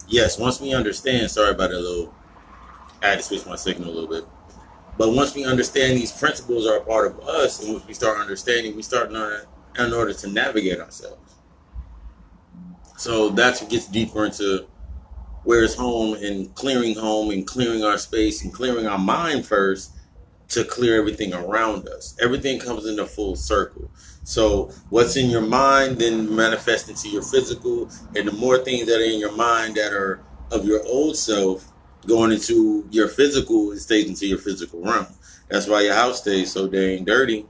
Yes, once we understand, sorry about that little, I had to switch my signal a little bit. But once we understand these principles are a part of us, and once we start understanding, we start learning in order to navigate ourselves. So that's what gets deeper into where's home and clearing our space and clearing our mind first to clear everything around us. Everything comes in a full circle. So what's in your mind then manifests into your physical, and the more things that are in your mind that are of your old self going into your physical, it stays into your physical realm. That's why your house stays so dang dirty.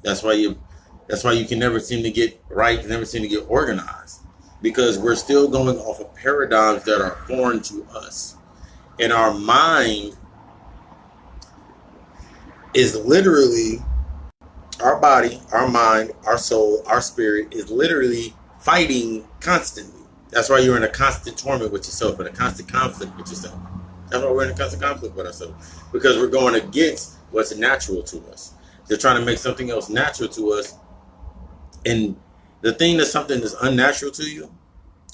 That's why you that's why you can never seem to get right, can never seem to get organized. Because we're still going off of paradigms that are foreign to us. And our mind is literally our body, our mind, our soul, our spirit is literally fighting constantly. That's why you're in a constant torment with yourself and a constant conflict with yourself. That's why we're in a constant conflict with ourselves. Because we're going against what's natural to us. They're trying to make something else natural to us. And the thing that something is unnatural to you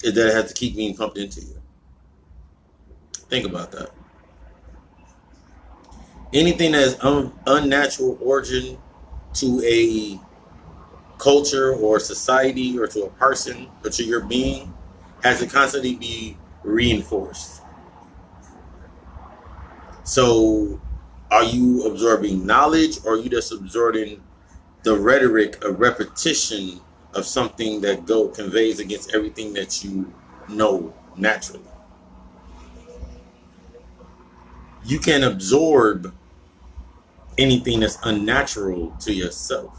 is that it has to keep being pumped into you. Think about that. Anything that is unnatural origin to a culture or society or to a person or to your being has to constantly be reinforced. So are you absorbing knowledge, or are you just absorbing the rhetoric of repetition of something that conveys against everything that you know naturally? You can absorb anything that's unnatural to yourself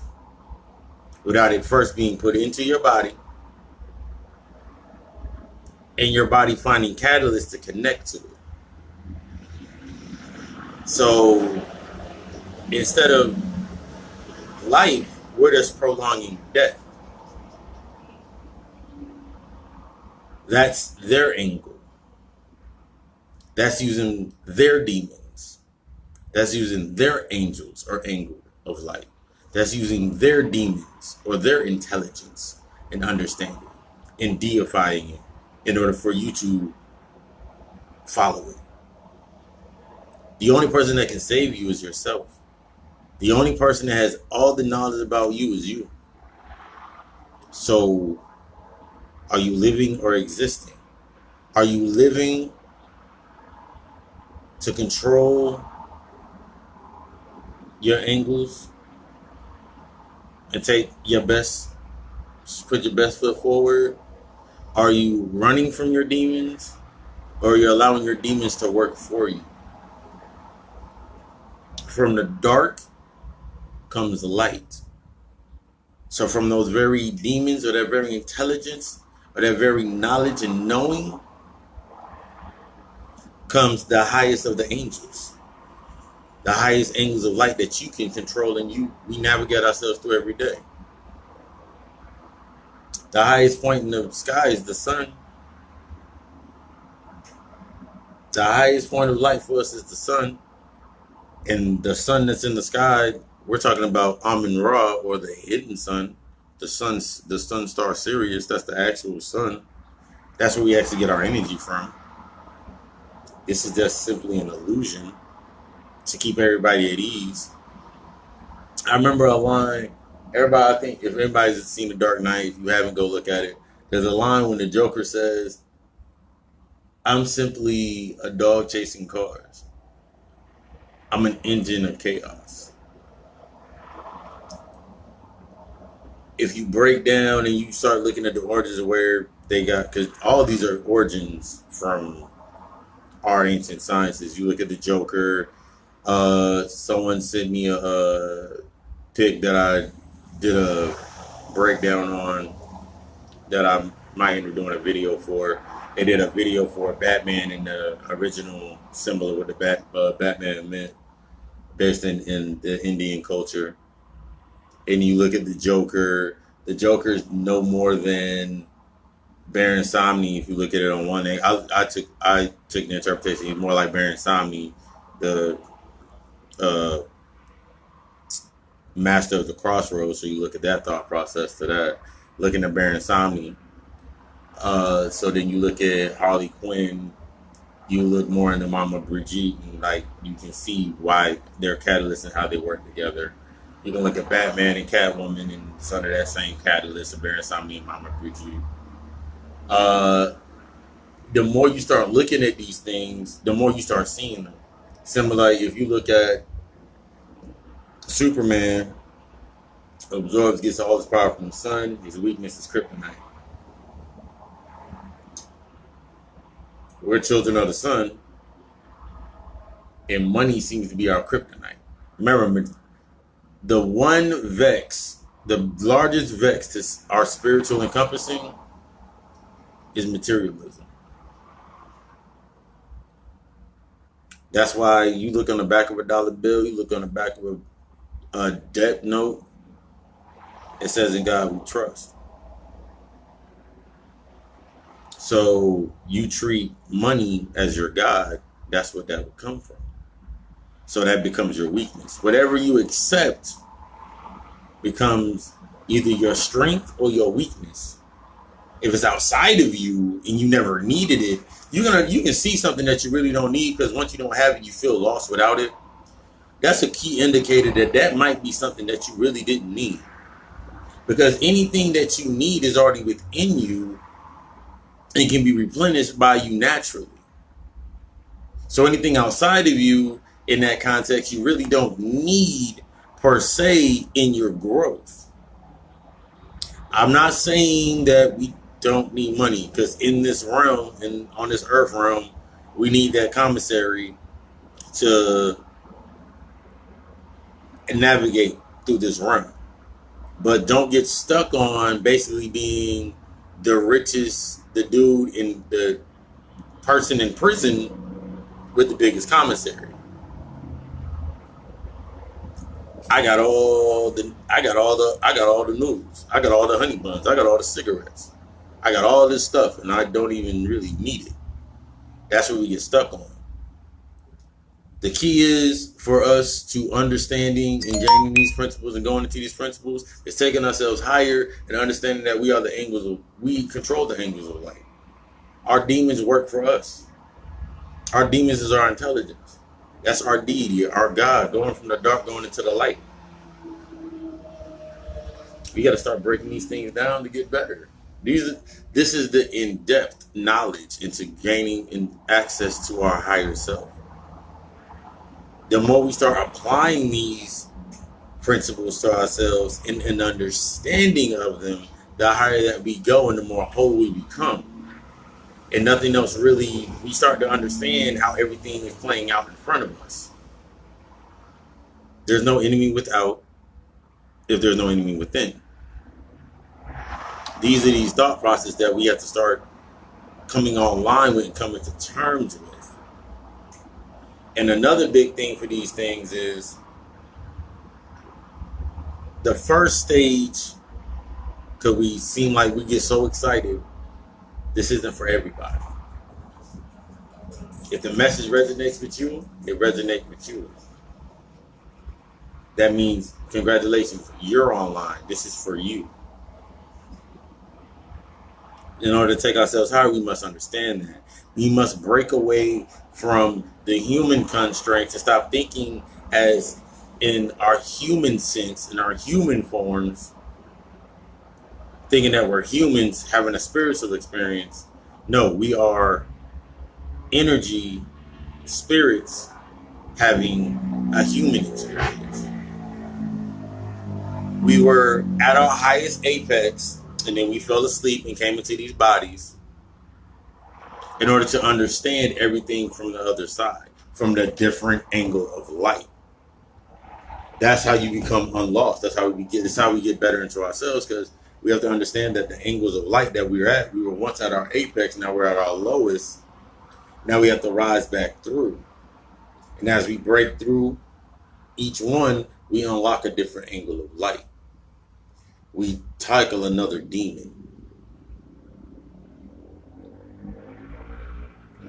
without it first being put into your body and your body finding catalysts to connect to it. So instead of life, we're just prolonging death. That's their angle. That's using their demons. That's using their angels or angle of light. That's using their demons or their intelligence and understanding and deifying it in order for you to follow it. The only person that can save you is yourself. The only person that has all the knowledge about you is you. So, are you living or existing? Are you living to control your angles and put your best foot forward? Are you running from your demons, or are you allowing your demons to work for you? From the dark comes the light. So from those very demons or that very intelligence or that very knowledge and knowing comes the highest of the angels. The highest angels of light that you can control and we navigate ourselves through every day. The highest point in the sky is the sun. The highest point of light for us is the sun. And the sun that's in the sky, we're talking about Amun Ra, or the hidden sun. The sun star Sirius, that's the actual sun. That's where we actually get our energy from. This is just simply an illusion to keep everybody at ease. I remember a line. Everybody, I think, if anybody's seen The Dark Knight, if you haven't, go look at it. There's a line when the Joker says, "I'm simply a dog chasing cars. I'm an engine of chaos." If you break down and you start looking at the origins of where they got, because all of these are origins from our ancient sciences. You look at the Joker. Someone sent me a pic that I did a breakdown on that I might end up doing a video for. They did a video for Batman and the original symbol of what the Batman meant, based in the Indian culture. And you look at the Joker. The Joker's no more than Baron Samni. If you look at it on one end, I took the interpretation. He's more like Baron Samni, the uh, master of the crossroads. So you look at that thought process to that. Looking at Baron Samni, So then you look at Harley Quinn, you look more into Mama Brigitte, and like you can see why they're catalysts and how they work together. You can look at Batman and Catwoman and some of that same catalyst of Baron Samedi and Mama Brigitte. Uh, the more you start looking at these things, the more you start seeing them. Similar, if you look at Superman, gets all his power from the sun, his weakness is kryptonite. We're children of the sun, and money seems to be our kryptonite. Remember, the one vex, the largest vex to our spiritual encompassing is materialism. That's why you look on the back of a dollar bill, you look on the back of a debt note, it says in God we trust. So you treat money as your God, that's what that would come from. So that becomes your weakness. Whatever you accept becomes either your strength or your weakness. If it's outside of you and you never needed it, you can see something that you really don't need, because once you don't have it, you feel lost without it. That's a key indicator that might be something that you really didn't need. Because anything that you need is already within you and can be replenished by you naturally. So anything outside of you in that context, you really don't need per se in your growth. I'm not saying that we don't need money, because in this realm and on this earth realm, we need that commissary to navigate through this realm. But don't get stuck on basically being the richest, the dude in the person in prison with the biggest commissary. I got all the news. I got all the honey buns. I got all the cigarettes. I got all this stuff, and I don't even really need it. That's what we get stuck on. The key is for us to understanding and gaining these principles and going into these principles is taking ourselves higher and understanding that we control the angels of light. Our demons work for us. Our demons is our intelligence. That's our deity, our God, going from the dark, going into the light. We got to start breaking these things down to get better. This is the in-depth knowledge into gaining access to our higher self. The more we start applying these principles to ourselves and an understanding of them, the higher that we go and the more whole we become. And nothing else really, we start to understand how everything is playing out in front of us. There's no enemy without if there's no enemy within. These are these thought processes that we have to start coming online with and coming to terms with. And another big thing for these things is the first stage, because we seem like we get so excited, this isn't for everybody. If the message resonates with you, it resonates with you. That means congratulations, you're online. This is for you. In order to take ourselves higher, we must understand that. We must break away from the human constraints and stop thinking as in our human sense, in our human forms, thinking that we're humans having a spiritual experience. No, we are energy, spirits having a human experience. We were at our highest apex, and then we fell asleep and came into these bodies in order to understand everything from the other side, from the different angle of light. That's how you become unlost. That's how we get better into ourselves, because we have to understand that the angles of light that we were once at our apex, now we're at our lowest. Now we have to rise back through. And as we break through each one, we unlock a different angle of light. We tackle another demon.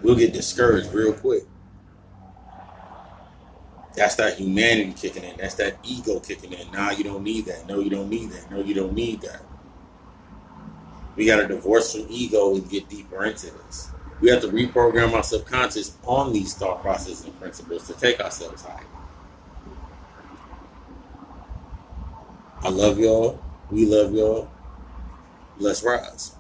We'll get discouraged real quick. That's that humanity kicking in. That's that ego kicking in. Nah, you don't need that. No, you don't need that. No, you don't need that. We got to divorce from ego and get deeper into this. We have to reprogram our subconscious on these thought processes and principles to take ourselves higher. I love y'all. We love y'all. Let's rise.